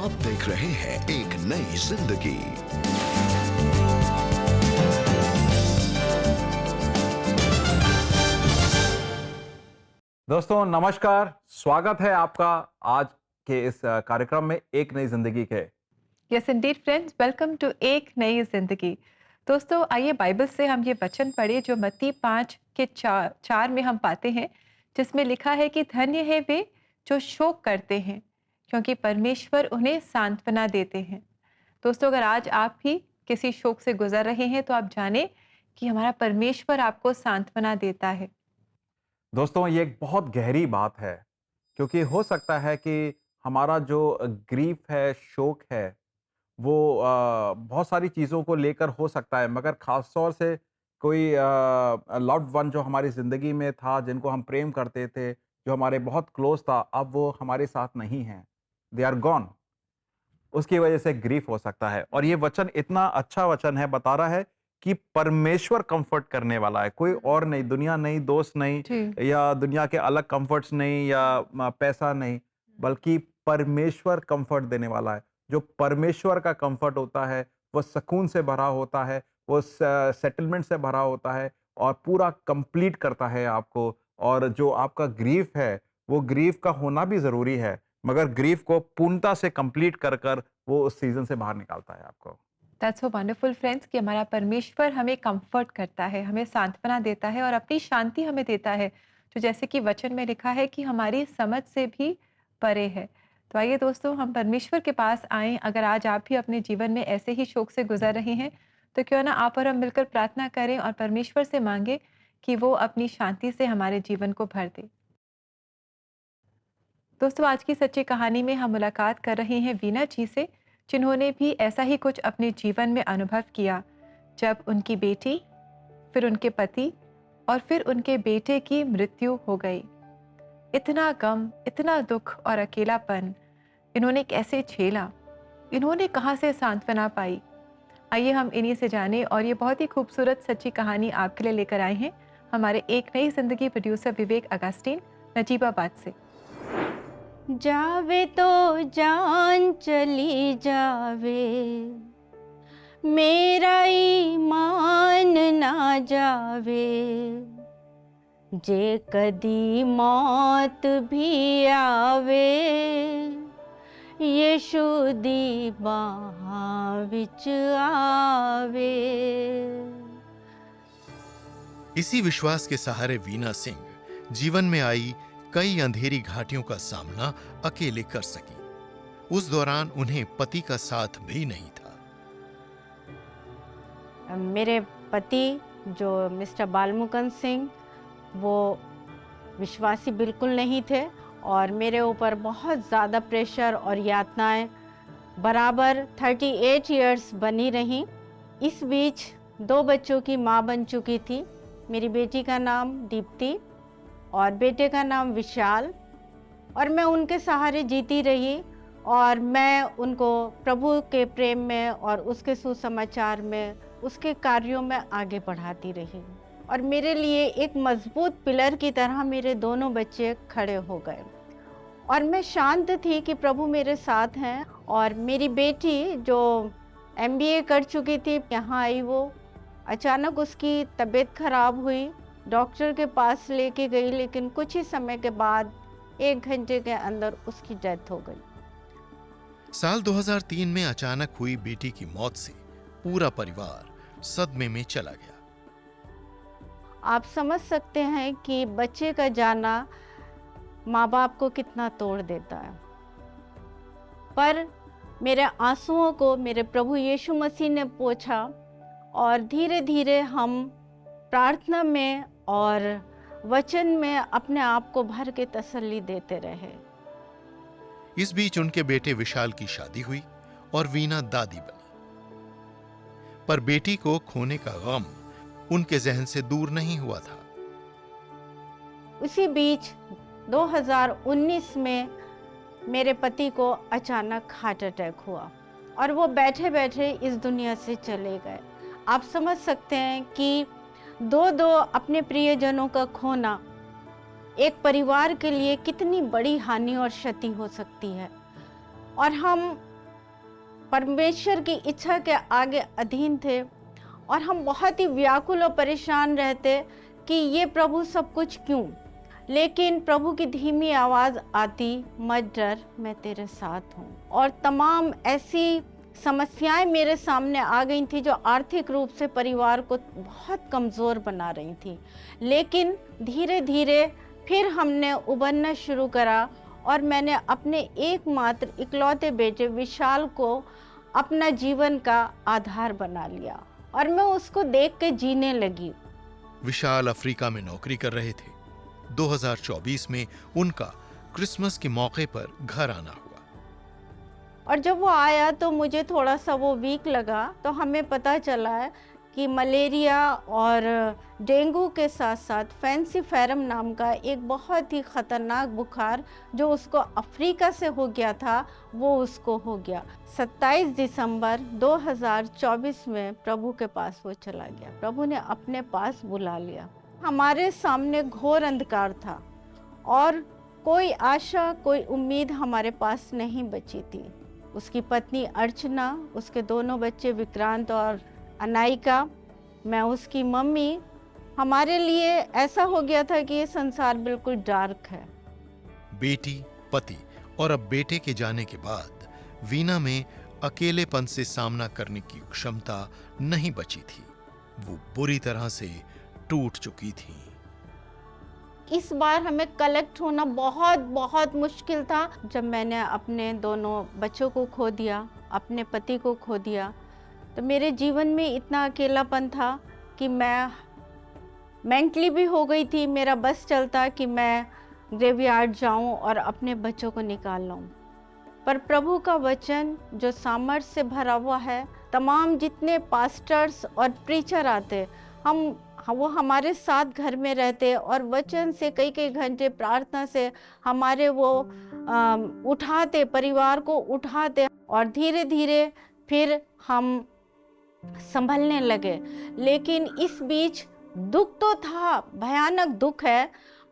आप देख रहे हैं एक नई जिंदगी। दोस्तों नमस्कार, स्वागत है आपका आज के इस कार्यक्रम में एक नई जिंदगी के। Yes indeed friends, welcome to एक नई जिंदगी। दोस्तों आइए बाइबल से हम ये वचन पढ़े जो मत्ती 5 के 4 में हम पाते हैं, जिसमें लिखा है कि धन्य है वे जो शोक करते हैं, क्योंकि परमेश्वर उन्हें सांत्वना देते हैं। दोस्तों अगर आज आप भी किसी शोक से गुजर रहे हैं तो आप जाने कि हमारा परमेश्वर आपको सांत्वना देता है। दोस्तों ये एक बहुत गहरी बात है, क्योंकि हो सकता है कि हमारा जो ग्रीफ है, शोक है, वो बहुत सारी चीज़ों को लेकर हो सकता है, मगर ख़ास तौर से कोई लव्ड वन जो हमारी ज़िंदगी में था, जिनको हम प्रेम करते थे, जो हमारे बहुत क्लोज़ था, अब वो हमारे साथ नहीं हैं। They are gone. उसकी वजह से ग्रीफ हो सकता है। और ये वचन इतना अच्छा वचन है, बता रहा है कि परमेश्वर कंफर्ट करने वाला है, कोई और नहीं, दुनिया नहीं, दोस्त नहीं, जी। या दुनिया के अलग कंफर्ट्स नहीं, या पैसा नहीं, बल्कि परमेश्वर कंफर्ट देने वाला है। जो परमेश्वर का कंफर्ट होता है वो सुकून से भरा होता है, वो सेटलमेंट से भरा होता है और पूरा कंप्लीट करता है आपको। और जो आपका ग्रीफ है, वो ग्रीफ का होना भी ज़रूरी है, मगर ग्रीफ को पूर्णता से कंप्लीट कर कर वो उस सीजन से बाहर निकालता है आपको। दैट्स सो वंडरफुल फ्रेंड्स कि हमारा परमेश्वर हमें कंफर्ट करता है, हमें सांत्वना देता है और अपनी शांति हमें देता है, जो जैसे कि वचन में लिखा है कि हमारी समझ से भी परे है। तो आइए दोस्तों हम परमेश्वर के पास आएँ। अगर आज आप भी अपने जीवन में ऐसे ही शोक से गुजर रहे हैं, तो क्यों ना आप और हम मिलकर प्रार्थना करें और परमेश्वर से मांगे कि वो अपनी शांति से हमारे जीवन को भर दे। दोस्तों आज की सच्ची कहानी में हम मुलाकात कर रहे हैं वीना जी से, जिन्होंने भी ऐसा ही कुछ अपने जीवन में अनुभव किया, जब उनकी बेटी, फिर उनके पति और फिर उनके बेटे की मृत्यु हो गई। इतना गम, इतना दुख और अकेलापन इन्होंने कैसे झेला, इन्होंने कहाँ से सांत्वना पाई। आइए हम इन्हीं से जानें। और ये बहुत ही खूबसूरत सच्ची कहानी आपके लिए लेकर आए हैं हमारे एक नई जिंदगी प्रोड्यूसर विवेक अगस्टीन नजीबाबाद से। जावे तो जान चली जावे, मेरा ईमान ना जावे, जे कदी मौत भी आवे, यीशु दी बाहां विच आवे। इसी विश्वास के सहारे वीना सिंह जीवन में आई कई अंधेरी घाटियों का सामना अकेले कर सकी। उस दौरान उन्हें पति का साथ भी नहीं था। मेरे पति जो मिस्टर बालमुकुंद सिंह, वो विश्वासी बिल्कुल नहीं थे और मेरे ऊपर बहुत ज़्यादा प्रेशर और यातनाएं बराबर 38 इयर्स बनी रहीं। इस बीच 2 बच्चों की माँ बन चुकी थी। मेरी बेटी का नाम दीप्ति और बेटे का नाम विशाल, और मैं उनके सहारे जीती रही और मैं उनको प्रभु के प्रेम में और उसके सुसमाचार में, उसके कार्यों में आगे बढ़ाती रही। और मेरे लिए एक मजबूत पिलर की तरह मेरे दोनों बच्चे खड़े हो गए और मैं शांत थी कि प्रभु मेरे साथ हैं। और मेरी बेटी जो MBA कर चुकी थी, यहाँ आई, वो अचानक उसकी तबीयत खराब हुई, डॉक्टर के पास लेके गई, लेकिन कुछ ही समय के बाद 1 घंटे के अंदर उसकी डेथ हो गई। साल 2003 में अचानक हुई बेटी की मौत से पूरा परिवार सदमे में चला गया। आप समझ सकते हैं कि बच्चे का जाना माँ बाप को कितना तोड़ देता है। पर मेरे आंसुओं को मेरे प्रभु यीशु मसीह ने पोंछा और धीरे धीरे हम प्रार्थना में और वचन में अपने आप को भर के तसल्ली देते रहे। इस बीच उनके बेटे विशाल की शादी हुई और वीना दादी बनी। पर बेटी को खोने का गम उनके जहन से दूर नहीं हुआ था। उसी बीच 2019 में मेरे पति को अचानक हार्ट अटैक हुआ और वो बैठे बैठे इस दुनिया से चले गए। आप समझ सकते हैं कि दो अपने प्रियजनों का खोना एक परिवार के लिए कितनी बड़ी हानि और क्षति हो सकती है। और हम परमेश्वर की इच्छा के आगे अधीन थे और हम बहुत ही व्याकुल और परेशान रहते कि ये प्रभु सब कुछ क्यों। लेकिन प्रभु की धीमी आवाज़ आती, मत डर, मैं तेरे साथ हूँ। और तमाम ऐसी समस्याएं मेरे सामने आ गई थी जो आर्थिक रूप से परिवार को बहुत कमज़ोर बना रही थी। लेकिन धीरे धीरे फिर हमने उबरना शुरू करा और मैंने अपने एकमात्र इकलौते बेटे विशाल को अपना जीवन का आधार बना लिया और मैं उसको देख के जीने लगी। विशाल अफ्रीका में नौकरी कर रहे थे। 2024 में उनका क्रिसमस के मौके पर घर आना हुआ। और जब वो आया तो मुझे थोड़ा सा वो वीक लगा। तो हमें पता चला है कि मलेरिया और डेंगू के साथ साथ फैंसीफेरम नाम का एक बहुत ही ख़तरनाक बुखार जो उसको अफ्रीका से हो गया था, वो उसको हो गया। 27 दिसंबर 2024 में प्रभु के पास वो चला गया। प्रभु ने अपने पास बुला लिया। हमारे सामने घोर अंधकार था और कोई आशा, कोई उम्मीद हमारे पास नहीं बची थी। उसकी पत्नी अर्चना, उसके दोनों बच्चे विक्रांत और अनायिका, मैं उसकी मम्मी, हमारे लिए ऐसा हो गया था कि ये संसार बिल्कुल डार्क है। बेटी, पति और अब बेटे के जाने के बाद वीना में अकेलेपन से सामना करने की क्षमता नहीं बची थी। वो बुरी तरह से टूट चुकी थी। इस बार हमें कलेक्ट होना बहुत बहुत मुश्किल था। जब मैंने अपने दोनों बच्चों को खो दिया, अपने पति को खो दिया, तो मेरे जीवन में इतना अकेलापन था कि मैं मेंटली भी हो गई थी। मेरा बस चलता कि मैं ग्रेवयार्ड जाऊं और अपने बच्चों को निकाल लाऊं। पर प्रभु का वचन जो सामर्थ्य से भरा हुआ है, तमाम जितने पास्टर्स और प्रीचर आते, वो हमारे साथ घर में रहते और वचन से कई कई घंटे प्रार्थना से हमारे वो उठाते, परिवार को उठाते और धीरे धीरे फिर हम संभलने लगे। लेकिन इस बीच दुख तो था, भयानक दुख है,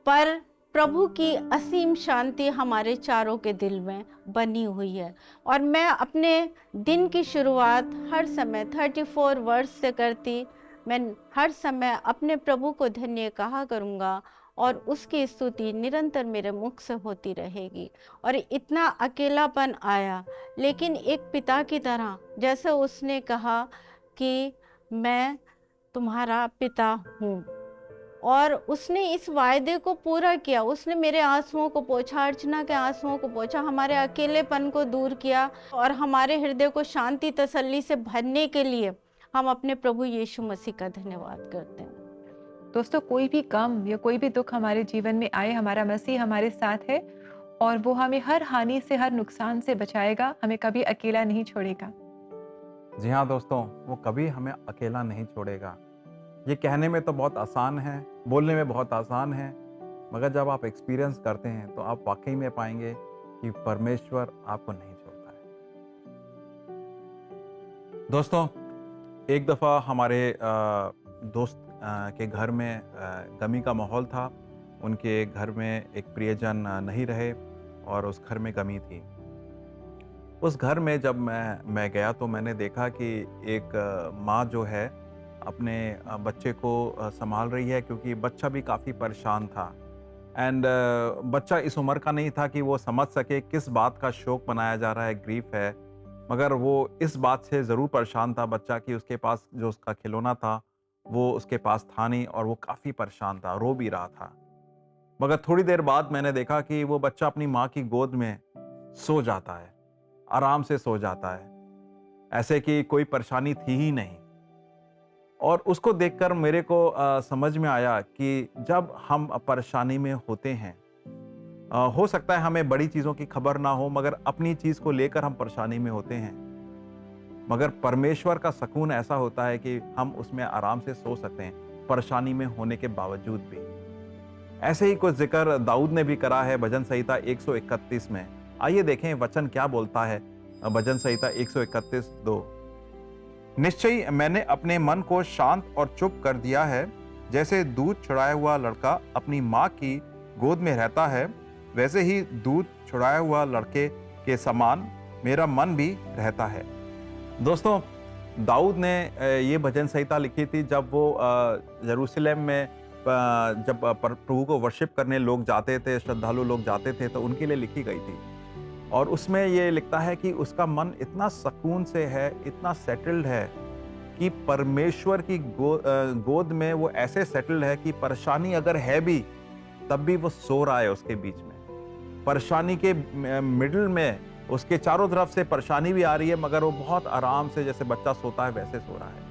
पर प्रभु की असीम शांति हमारे चारों के दिल में बनी हुई है। और मैं अपने दिन की शुरुआत हर समय 34 वर्ष से करती। मैं हर समय अपने प्रभु को धन्य कहा करूँगा और उसकी स्तुति निरंतर मेरे मुख से होती रहेगी। और इतना अकेलापन आया, लेकिन एक पिता की तरह, जैसे उसने कहा कि मैं तुम्हारा पिता हूँ, और उसने इस वायदे को पूरा किया। उसने मेरे आंसुओं को पोंछा, अर्चना के आंसुओं को पोंछा, हमारे अकेलेपन को दूर किया और हमारे हृदय को शांति तसल्ली से भरने के लिए हम अपने प्रभु यीशु मसीह का धन्यवाद करते हैं। दोस्तों, कोई भी गम या कोई भी दुख हमारे जीवन में आए, हमारा मसीह हमारे साथ है और वो हमें हर हानि से, हर नुकसान से बचाएगा, हमें कभी अकेला नहीं छोड़ेगा। जी हाँ दोस्तों, वो कभी हमें अकेला नहीं छोड़ेगा। ये कहने में तो बहुत आसान है, बोलने में बहुत आसान है, मगर जब आप एक्सपीरियंस करते हैं तो आप वाकई में पाएंगे कि परमेश्वर आपको नहीं छोड़ता है। दोस्तों, एक दफ़ा हमारे दोस्त के घर में गमी का माहौल था। उनके घर में एक प्रियजन नहीं रहे और उस घर में गमी थी। उस घर में जब मैं गया तो मैंने देखा कि एक माँ जो है अपने बच्चे को संभाल रही है, क्योंकि बच्चा भी काफ़ी परेशान था। एंड बच्चा इस उम्र का नहीं था कि वो समझ सके किस बात का शोक मनाया जा रहा है, ग्रीफ है, मगर वो इस बात से ज़रूर परेशान था बच्चा कि उसके पास जो उसका खिलौना था वो उसके पास था नहीं और वो काफ़ी परेशान था, रो भी रहा था। मगर थोड़ी देर बाद मैंने देखा कि वो बच्चा अपनी माँ की गोद में सो जाता है, आराम से सो जाता है, ऐसे कि कोई परेशानी थी ही नहीं। और उसको देखकर मेरे को समझ में आया कि जब हम परेशानी में होते हैं, हो सकता है हमें बड़ी चीज़ों की खबर ना हो, मगर अपनी चीज़ को लेकर हम परेशानी में होते हैं, मगर परमेश्वर का सुकून ऐसा होता है कि हम उसमें आराम से सो सकते हैं, परेशानी में होने के बावजूद भी। ऐसे ही कुछ जिक्र दाऊद ने भी करा है भजन संहिता 131 में। आइए देखें वचन क्या बोलता है। भजन संहिता 131:2। निश्चय मैंने अपने मन को शांत और चुप कर दिया है, जैसे दूध छुड़ाया हुआ लड़का अपनी माँ की गोद में रहता है, वैसे ही दूध छुड़ाया हुआ लड़के के समान मेरा मन भी रहता है। दोस्तों, दाऊद ने ये भजन संहिता लिखी थी जब वो यरूशलेम में जब प्रभु को वर्शिप करने लोग जाते थे, श्रद्धालु लोग जाते थे, तो उनके लिए लिखी गई थी। और उसमें ये लिखता है कि उसका मन इतना सुकून से है, इतना सेटल्ड है कि परमेश्वर की गोद में वो ऐसे सेटल्ड है कि परेशानी अगर है भी तब भी वो सो रहा है उसके बीच में। परेशानी के मिडिल में उसके चारों तरफ से परेशानी भी आ रही है, मगर वो बहुत आराम से जैसे बच्चा सोता है वैसे सो रहा है।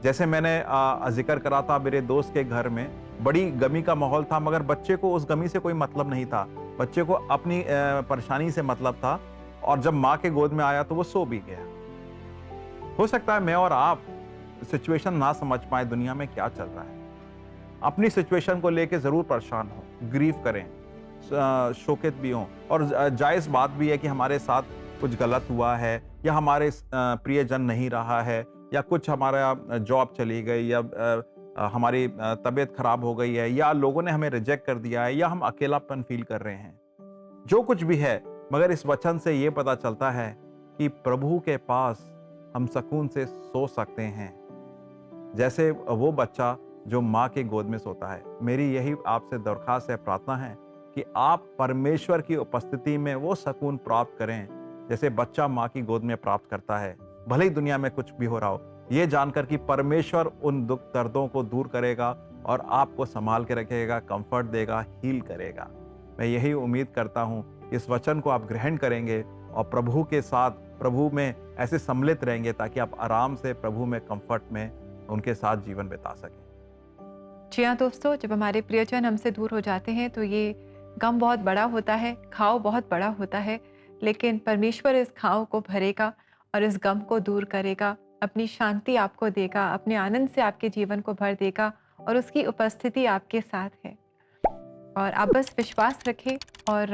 जैसे मैंने जिक्र करा था, मेरे दोस्त के घर में बड़ी गमी का माहौल था, मगर बच्चे को उस गमी से कोई मतलब नहीं था। बच्चे को अपनी परेशानी से मतलब था, और जब माँ के गोद में आया तो वो सो भी गया। हो सकता है मैं और आप सिचुएशन ना समझ पाए दुनिया में क्या चल रहा है, अपनी सिचुएशन को लेके जरूर परेशान हो, ग्रीव करें, शोकित भी हों, और जायज़ बात भी है कि हमारे साथ कुछ गलत हुआ है, या हमारे प्रियजन नहीं रहा है, या कुछ हमारा जॉब चली गई, या हमारी तबीयत खराब हो गई है, या लोगों ने हमें रिजेक्ट कर दिया है, या हम अकेलापन फील कर रहे हैं। जो कुछ भी है, मगर इस वचन से ये पता चलता है कि प्रभु के पास हम सुकून से सो सकते हैं, जैसे वो बच्चा जो माँ के गोद में सोता है। मेरी यही आपसे दरख्वास्त है, प्रार्थना है कि आप परमेश्वर की उपस्थिति में वो सुकून प्राप्त करें जैसे बच्चा माँ की गोद में प्राप्त करता है। भले ही दुनिया में कुछ भी हो रहा हो, ये जानकर कि परमेश्वर उन दुख दर्दों को दूर करेगा और आपको संभाल के रखेगा, कंफर्ट देगा, हील करेगा। मैं यही उम्मीद करता हूँ इस वचन को आप ग्रहण करेंगे और प्रभु के साथ, प्रभु में ऐसे सम्मिलित रहेंगे ताकि आप आराम से प्रभु में, कंफर्ट में उनके साथ जीवन बिता सकें। जी हाँ दोस्तों, जब हमारे प्रियजन हमसे दूर हो जाते हैं तो ये गम बहुत बड़ा होता है, घाव बहुत बड़ा होता है, लेकिन परमेश्वर इस घाव को भरेगा और इस गम को दूर करेगा, अपनी शांति आपको देगा, अपने आनंद से आपके जीवन को भर देगा, और उसकी उपस्थिति आपके साथ है। और आप बस विश्वास रखें और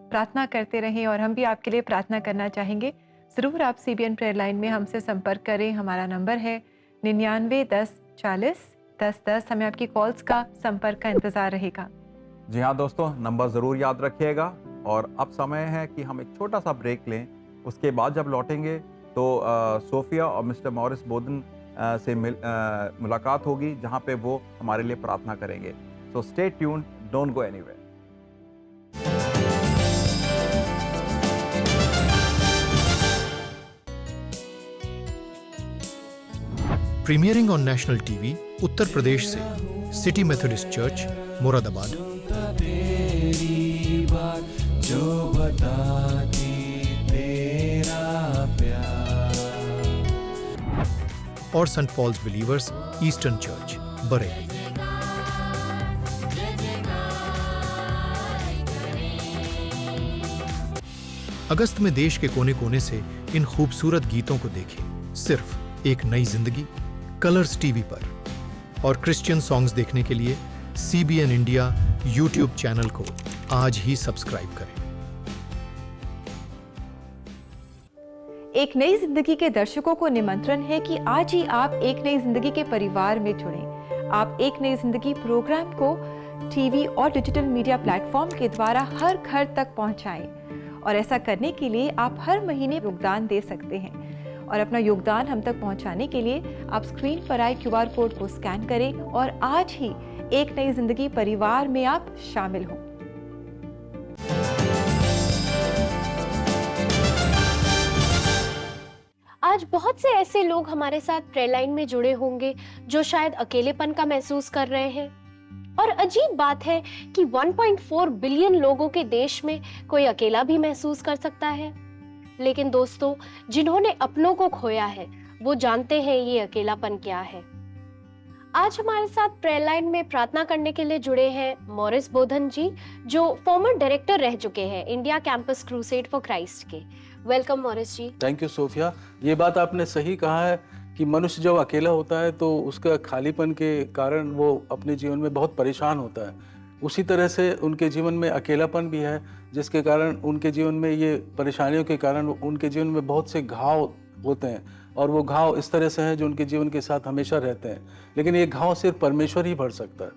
प्रार्थना करते रहें, और हम भी आपके लिए प्रार्थना करना चाहेंगे। ज़रूर आप CBN प्रेयर लाइन में हमसे संपर्क करें। हमारा नंबर है 99 10 40 10 10। हमें आपकी कॉल्स का, संपर्क का इंतज़ार रहेगा। जी हाँ दोस्तों, नंबर ज़रूर याद रखिएगा। और अब समय है कि हम एक छोटा सा ब्रेक लें। उसके बाद जब लौटेंगे तो सोफिया और मिस्टर मॉरिस बोधन से मुलाकात होगी, जहाँ पे वो हमारे लिए प्रार्थना करेंगे। So stay tuned, don't go anywhere. Premiering on national TV Uttar Pradesh से सिटी मेथोडिस्ट चर्च, मुरादाबाद। तेरी बात जो बताती तेरा प्यार। और Saint Paul's Believers Eastern Church, Bareilly. अगस्त में देश के कोने कोने से इन खूबसूरत गीतों को देखें, सिर्फ एक नई जिंदगी, कलर्स टीवी पर। और क्रिश्चियन सॉन्ग्स देखने के लिए CBN इंडिया YouTube चैनल को आज ही सब्सक्राइब करें। एक नई जिंदगी के दर्शकों को निमंत्रण है कि आज ही आप एक नई जिंदगी के परिवार में जुड़ें। आप एक नई जिंदगी प्रोग्राम को टीवी और डिजिटल मीडिया प्लेटफॉर्म के द्वारा हर घर तक पहुंचाएं, और ऐसा करने के लिए आप हर महीने योगदान दे सकते हैं। और अपना योगदान हम तक पहुंचाने के लिए आप स्क्रीन पर आए QR कोड को स्कैन करें और आज ही एक नई जिंदगी परिवार में आप शामिल हों। आज बहुत से ऐसे लोग हमारे साथ प्रेयर लाइन में जुड़े होंगे जो शायद अकेलेपन का महसूस कर रहे हैं। और अजीब बात है कि 1.4 बिलियन लोगों के देश में कोई अकेला भी महसूस कर सकता है। लेकिन दोस्तों, जिन्होंने अपनों को खोया है वो जानते हैं ये अकेलापन क्या है। आज हमारे साथ प्रेयर लाइन में प्रार्थना करने के लिए जुड़े हैं मॉरिस बोधन जी, जो फॉर्मर डायरेक्टर रह चुके हैं India Campus Crusade for Christ के। Welcome Morris ji. Thank you Sophia. ये बात आपने सही कहा है कि मनुष्य जब अकेला होता है तो उसका खालीपन के कारण वो अपने जीवन में बहुत परेशान होता है। उसी तरह से उनके जीवन में अकेलापन भी है, जिसके कारण उनके जीवन में ये परेशानियों के कारण उनके जीवन में बहुत से घाव होते हैं, और वो घाव इस तरह से हैं जो उनके जीवन के साथ हमेशा रहते हैं। लेकिन ये घाव सिर्फ परमेश्वर ही भर सकता है।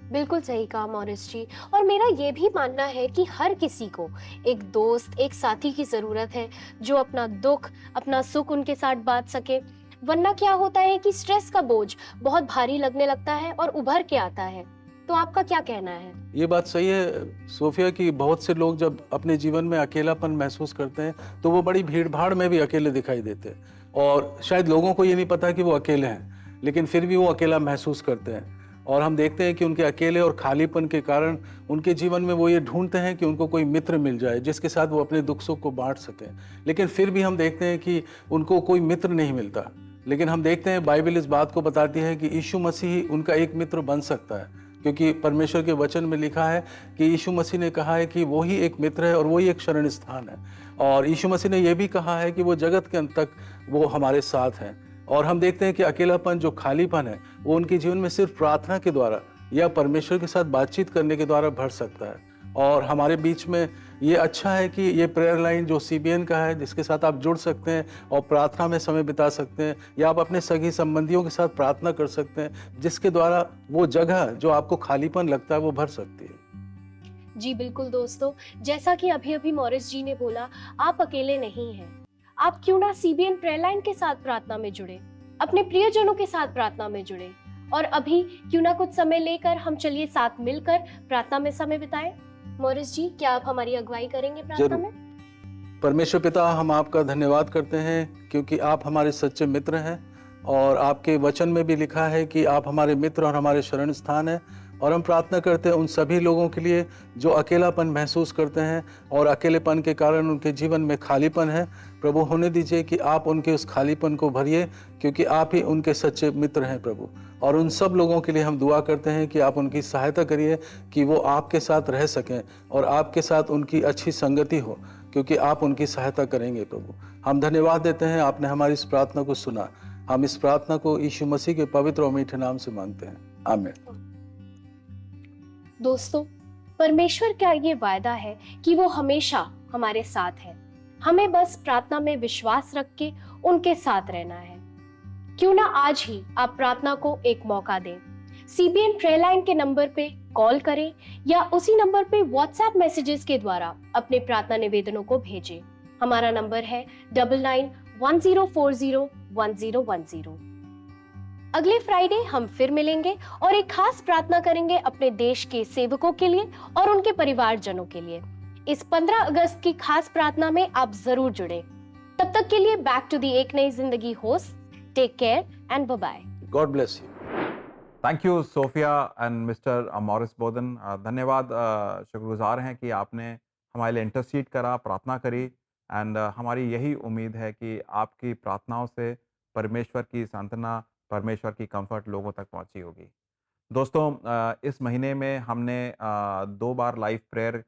बिल्कुल सही कहा मॉरिस जी। और मेरा ये भी मानना है कि हर किसी को एक दोस्त, एक साथी की जरूरत है जो अपना दुख, अपना सुख उनके साथ बांट सके। वरना क्या होता है कि स्ट्रेस का बोझ बहुत भारी लगने लगता है और उभर के आता है। तो आपका क्या कहना है? ये बात सही है सोफिया कि बहुत से लोग जब अपने जीवन में अकेलापन महसूस करते हैं तो वो बड़ी भीड़ भाड़ में भी अकेले दिखाई देते हैं, और शायद लोगों को ये नहीं पता कि वो अकेले हैं, लेकिन फिर भी वो अकेला महसूस करते हैं। और हम देखते हैं कि उनके अकेले और खालीपन के कारण उनके जीवन में वो ये ढूंढते हैं कि उनको कोई मित्र मिल जाए जिसके साथ वो अपने दुख सुख को बांट सकें, लेकिन फिर भी हम देखते हैं कि उनको कोई मित्र नहीं मिलता। लेकिन हम देखते हैं बाइबल इस बात को बताती है कि यीशु मसीह उनका एक मित्र बन सकता है, क्योंकि परमेश्वर के वचन में लिखा है कि यीशु मसीह ने कहा है कि वो ही एक मित्र है और वो ही एक शरण स्थान है। और यीशु मसीह ने यह भी कहा है कि वो जगत के अंत तक वो हमारे साथ हैं। और हम देखते हैं कि अकेलापन, जो खालीपन है, वो उनके जीवन में सिर्फ प्रार्थना के द्वारा या परमेश्वर के साथ बातचीत करने के द्वारा भर सकता है। और हमारे बीच में ये अच्छा है कि ये प्रेयर लाइन जो CBN का है, जिसके साथ आप जुड़ सकते हैं और प्रार्थना में समय बिता सकते हैं, या आप अपने सगी संबंधियों के साथ प्रार्थना कर सकते हैं, जिसके द्वारा वो जगह जो आपको खालीपन लगता है वो भर सकती है। जी बिल्कुल दोस्तों, जैसा कि अभी अभी मॉरिस जी ने बोला, आप अकेले नहीं हैं। आप क्यों ना CBN प्रेयर लाइन के साथ प्रार्थना में जुड़े, अपने प्रियजनों के साथ प्रार्थना में जुड़े, और अभी क्यों ना कुछ समय लेकर हम चलिए साथ मिलकर प्रार्थना में समय बिताएं। मॉरिस जी, क्या आप हमारी अगुवाई करेंगे प्रार्थना में? परमेश्वर पिता, हम आपका धन्यवाद करते हैं क्योंकि आप हमारे सच्चे मित्र हैं, और आपके वचन में भी लिखा है कि आप हमारे मित्र और हमारे शरण स्थान हैं। और हम प्रार्थना करते हैं उन सभी लोगों के लिए जो अकेलापन महसूस करते हैं और अकेलेपन के कारण उनके जीवन में खालीपन है। प्रभु, होने दीजिए कि आप उनके उस खालीपन को भरिए, क्योंकि आप ही उनके सच्चे मित्र हैं प्रभु। और उन सब लोगों के लिए हम दुआ करते हैं कि आप उनकी सहायता करिए कि वो आपके साथ रह सकें और आपके साथ उनकी अच्छी संगति हो, क्योंकि आप उनकी सहायता करेंगे प्रभु। हम धन्यवाद देते हैं, आपने हमारी इस प्रार्थना को सुना। हम इस प्रार्थना को यीशु मसीह के पवित्र और मीठे नाम से मांगते हैं, आमीन। दोस्तों, परमेश्वर का ये वायदा है कि वो हमेशा हमारे साथ है। हमें बस प्रार्थना में विश्वास रख के उनके साथ रहना है। क्यों ना आज ही आप प्रार्थना को एक मौका दें। CBN प्रेयर लाइन के नंबर पे कॉल करें या उसी नंबर पे WhatsApp मैसेजेस के द्वारा अपने प्रार्थना निवेदनों को भेजें। हमारा नंबर है 9910401010। अगले फ्राइडे हम फिर मिलेंगे और एक खास प्रार्थना करेंगे अपने देश के सेवकों के लिए और उनके परिवारजनों के लिए। इस 15 अगस्त की खास प्रार्थना में आप जरूर जुड़ें। तब तक के लिए बैक टू दी एक नई जिंदगी host, take care and bye bye. God bless you. Thank you Sophia and mister Morris Bodan. धन्यवाद, शुक्रगुजार हैं कि आपने हमारे लिए इंटरसीड करा, प्रार्थना करी। एंड हमारी यही उम्मीद है कि आपकी प्रार्थनाओं से परमेश्वर की सांत्वना, परमेश्वर की कंफर्ट लोगों तक पहुंची होगी। दोस्तों, इस महीने में हमने 2 बार लाइव प्रेयर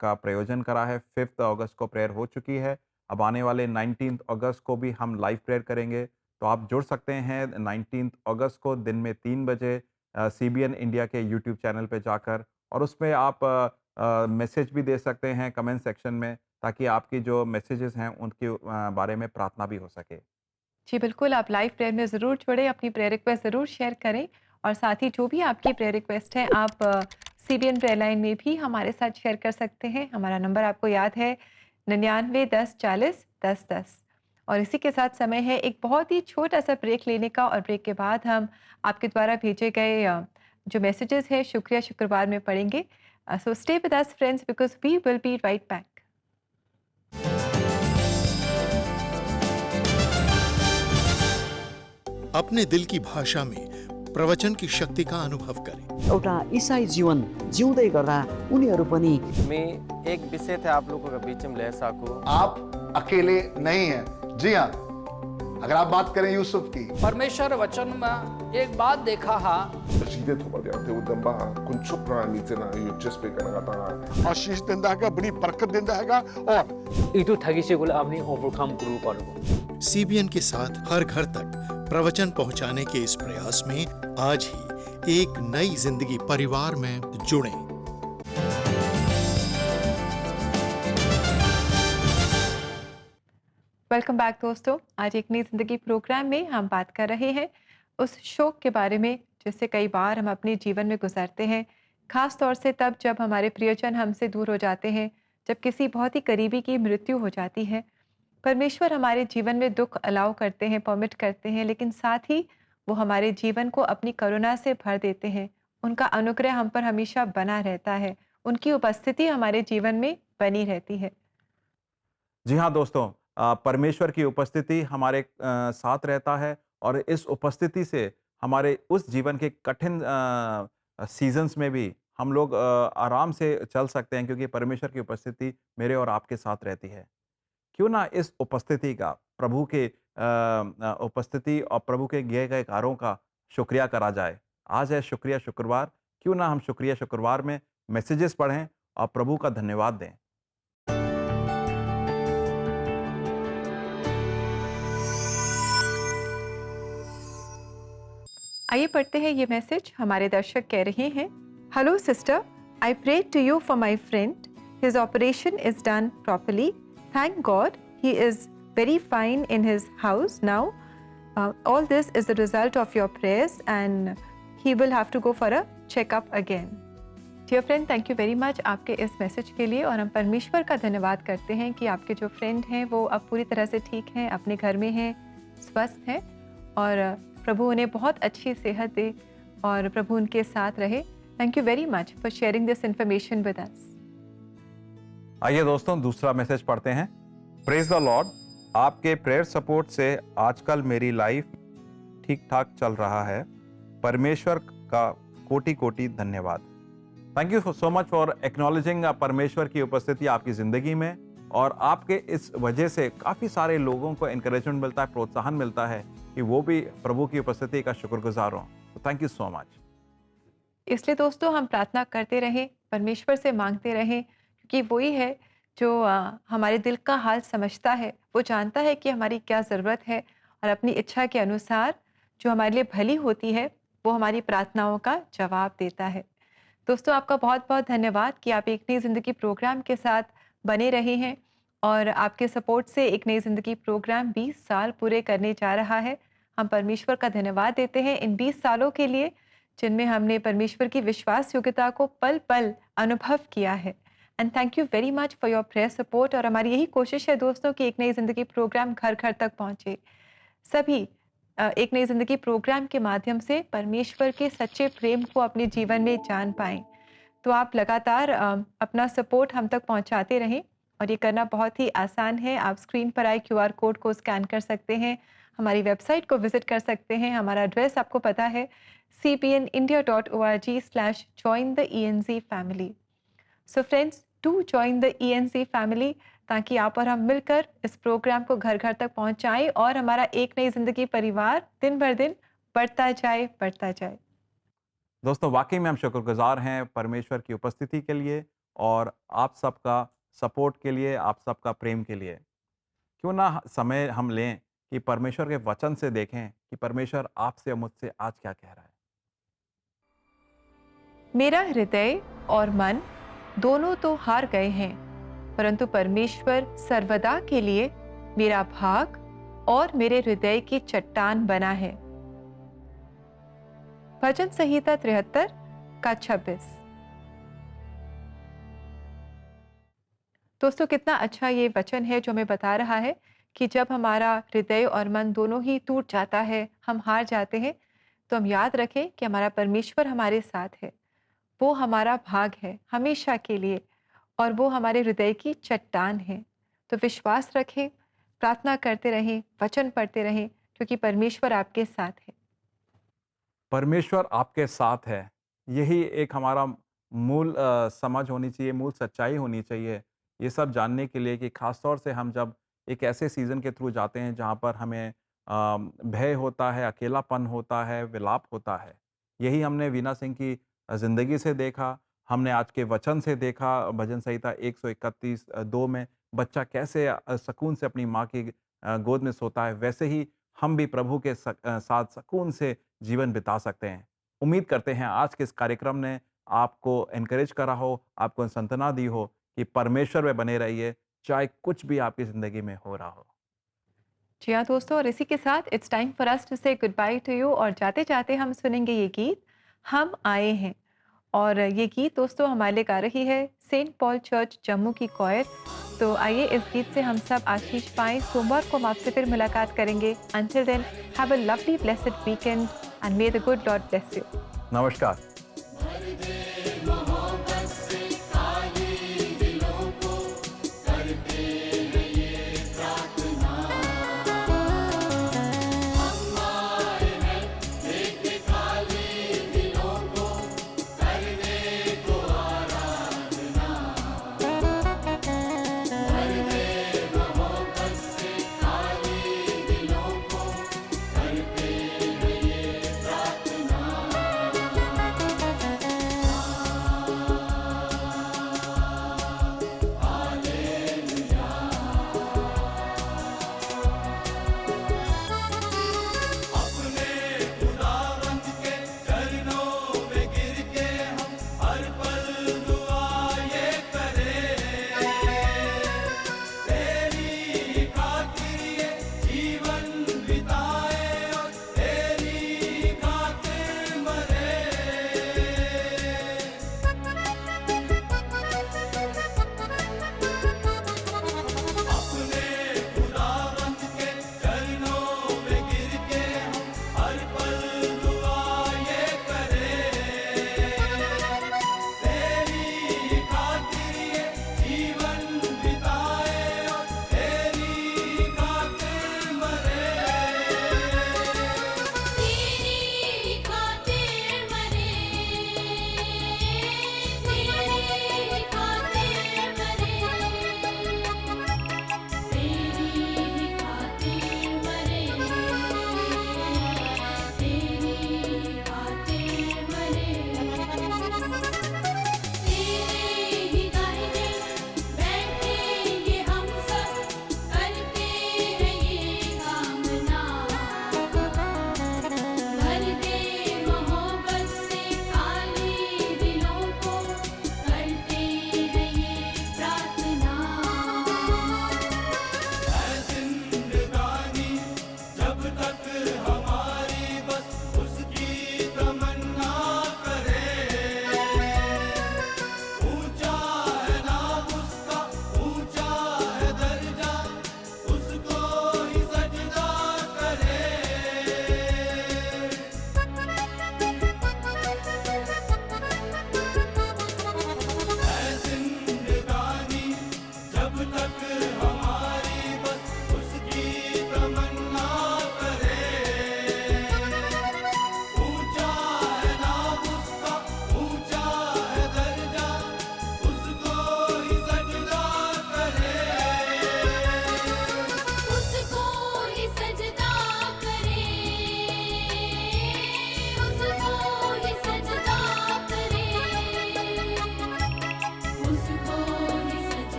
का प्रयोजन करा है। 5 अगस्त को प्रेयर हो चुकी है। अब आने वाले 19 अगस्त को भी हम लाइव प्रेयर करेंगे, तो आप जुड़ सकते हैं 19 अगस्त को दिन में 3 बजे CBN इंडिया के यूट्यूब चैनल पे जाकर, और उसमें आप मैसेज भी दे सकते हैं कमेंट सेक्शन में, ताकि आपकी जो मैसेजेस हैं उनके बारे में प्रार्थना भी हो सके। जी बिल्कुल, आप लाइव प्रेयर में ज़रूर जुड़ें, अपनी प्रेयर रिक्वेस्ट ज़रूर शेयर करें, और साथ ही जो भी आपकी प्रेयर रिक्वेस्ट है आप CBN प्रेयर लाइन में भी हमारे साथ शेयर कर सकते हैं। हमारा नंबर आपको याद है 99 10 40 10 10। और इसी के साथ समय है एक बहुत ही छोटा सा ब्रेक लेने का, और ब्रेक के बाद हम आपके द्वारा भेजे गए जो मैसेजेस हैं शुक्रिया शुक्रवार में पढ़ेंगे। So stay with us friends, because we will be right back. अपने दिल की भाषा में प्रवचन की शक्ति का अनुभव करें। एउटा ईसाई जीवन जिउँदै गर्दा उनीहरू पनि मैं एक विषय थे आप लोगों के बीच में ले सकूं। आप अकेले नहीं हैं। जी हाँ, अगर आप बात करें यूसुफ की, परमेश्वर वचन में एक बात देखा हा आशीष देता है, बड़ी बरकत देता है, और इटू ठगी से गुल अपनी ओवरकम ग्रुप पर CBN के साथ हर घर तक प्रवचन पहुंचाने के इस प्रयास में आज ही एक नई जिंदगी परिवार में जुड़ें। वेलकम बैक दोस्तों। आज एक नई जिंदगी प्रोग्राम में हम बात कर रहे हैं उस शोक के बारे में जिससे कई बार हम अपने जीवन में गुजरते हैं, खास तौर से तब जब हमारे प्रियजन हमसे दूर हो जाते हैं, जब किसी बहुत ही करीबी की मृत्यु हो जाती है। परमेश्वर हमारे जीवन में दुख अलाउ करते हैं, परमिट करते हैं, लेकिन साथ ही वो हमारे जीवन को अपनी करुणा से भर देते हैं। उनका अनुग्रह हम पर हमेशा बना रहता है, उनकी उपस्थिति हमारे जीवन में बनी रहती है। जी हाँ दोस्तों, परमेश्वर की उपस्थिति हमारे साथ रहता है और इस उपस्थिति से हमारे उस जीवन के कठिन सीजन्स में भी हम लोग आराम से चल सकते हैं, क्योंकि परमेश्वर की उपस्थिति मेरे और आपके साथ रहती है। क्यों ना इस उपस्थिति का, प्रभु के उपस्थिति और प्रभु के किए गए कार्यों का शुक्रिया करा जाए। आज है शुक्रिया शुक्रवार, क्यों ना हम शुक्रिया शुक्रवार में मैसेजेस पढ़ें और प्रभु का धन्यवाद दें। आइए पढ़ते हैं ये मैसेज। हमारे दर्शक कह रहे हैं, hello sister, I pray to you for my friend, his operation is done properly, thank God, he is very fine in his house now, all this is the result of your prayers and he will have to go for a checkup again. Dear friend, thank you very much आपके इस message के लिए, और हम परमेश्वर का धन्यवाद करते हैं कि आपके जो फ्रेंड हैं वो अब पूरी तरह से ठीक हैं, अपने घर में हैं, स्वस्थ हैं, और प्रभु उन्हें बहुत अच्छी सेहत दे और प्रभु उनके साथ रहे। Thank you very much for sharing this information with us. आइए दोस्तों, दूसरा मैसेज पढ़ते हैं। प्रेज द लॉर्ड, आपके प्रेयर सपोर्ट से आजकल मेरी लाइफ ठीक ठाक चल रहा है। परमेश्वर का कोटि कोटि धन्यवाद। Thank you so much for acknowledging परमेश्वर की उपस्थिति आपकी ज़िंदगी में, और आपके इस वजह से काफ़ी सारे लोगों को एनकरेजमेंट मिलता है, प्रोत्साहन मिलता है कि वो भी प्रभु की उपस्थिति का शुक्रगुजार हों। तो थैंक यू सो मच। इसलिए दोस्तों, हम प्रार्थना करते रहें, परमेश्वर से मांगते रहें, क्योंकि वही है जो हमारे दिल का हाल समझता है। वो जानता है कि हमारी क्या ज़रूरत है, और अपनी इच्छा के अनुसार जो हमारे लिए भली होती है वो हमारी प्रार्थनाओं का जवाब देता है। दोस्तों, आपका बहुत बहुत धन्यवाद कि आप एक नई ज़िंदगी प्रोग्राम के साथ बने रहे हैं, और आपके सपोर्ट से एक नई ज़िंदगी प्रोग्राम 20 साल पूरे करने जा रहा है। हम परमेश्वर का धन्यवाद देते हैं इन 20 सालों के लिए, जिनमें हमने परमेश्वर की विश्वास योग्यता को पल पल अनुभव किया है। And thank you very much for your prayer support. और हमारी यही कोशिश है दोस्तों कि एक नई ज़िंदगी प्रोग्राम घर घर तक पहुँचे। सभी एक नई ज़िंदगी प्रोग्राम के माध्यम से परमेश्वर के सच्चे प्रेम को अपने जीवन में जान पाएँ। तो आप लगातार अपना सपोर्ट हम तक पहुंचाते रहें, और ये करना बहुत ही आसान है। आप स्क्रीन पर आए QR कोड को स्कैन कर सकते हैं, हमारी वेबसाइट को विजिट कर सकते हैं। हमारा एड्रेस आपको पता है, cpnindia.org/join-the-ENZ family। So friends, do join the ENZ family, ताकि आप और हम मिलकर इस प्रोग्राम को घर घर तक पहुंचाएं, और हमारा एक नई ज़िंदगी परिवार दिन भर दिन बढ़ता जाए। दोस्तों, वाकई में हम शुक्रगुजार हैं परमेश्वर की उपस्थिति के लिए और आप सबका सपोर्ट के लिए, आप सबका प्रेम के लिए। क्यों ना समय हम लें कि परमेश्वर के वचन से देखें कि परमेश्वर आपसे और मुझसे आज क्या कह रहा है। मेरा हृदय और मन दोनों तो हार गए हैं, परंतु परमेश्वर सर्वदा के लिए मेरा भाग और मेरे हृदय की चट्टान बना है। भजन संहिता 73 का 26। दोस्तों, कितना अच्छा ये वचन है जो हमें बता रहा है कि जब हमारा हृदय और मन दोनों ही टूट जाता है, हम हार जाते हैं, तो हम याद रखें कि हमारा परमेश्वर हमारे साथ है। वो हमारा भाग है हमेशा के लिए, और वो हमारे हृदय की चट्टान है। तो विश्वास रखें, प्रार्थना करते रहें, वचन पढ़ते रहें, क्योंकि परमेश्वर आपके साथ है। परमेश्वर आपके साथ है, यही एक हमारा मूल समझ होनी चाहिए, मूल सच्चाई होनी चाहिए। ये सब जानने के लिए कि खास तौर से हम जब एक ऐसे सीज़न के थ्रू जाते हैं जहाँ पर हमें भय होता है, अकेलापन होता है, विलाप होता है। यही हमने वीना सिंह की ज़िंदगी से देखा, हमने आज के वचन से देखा। भजन संहिता 131:2 में बच्चा कैसे सुकून से अपनी माँ की गोद में सोता है, वैसे ही हम भी प्रभु के साथ सुकून से जीवन बिता सकते हैं। उम्मीद करते हैं आज के इस कार्यक्रम ने आपको एनकरेज करा हो, आपको सांत्वना दी हो कि परमेश्वर में बने रहिए, चाहे कुछ भी आपकी ज़िंदगी में हो रहा हो। जी हाँ दोस्तों, और इसी के साथ it's time for us to say good bye to you. और जाते जाते हम सुनेंगे ये गीत हम आए हैं। और ये गीत दोस्तों हमारे लिए गा रही है सेंट पॉल चर्च जम्मू की कॉयर। तो आइए इस गीत से हम सब आशीष पाएं। सोमवार को हम आपसे फिर मुलाकात करेंगे। Until then have a lovely blessed weekend and may the good Lord bless you. नमस्कार।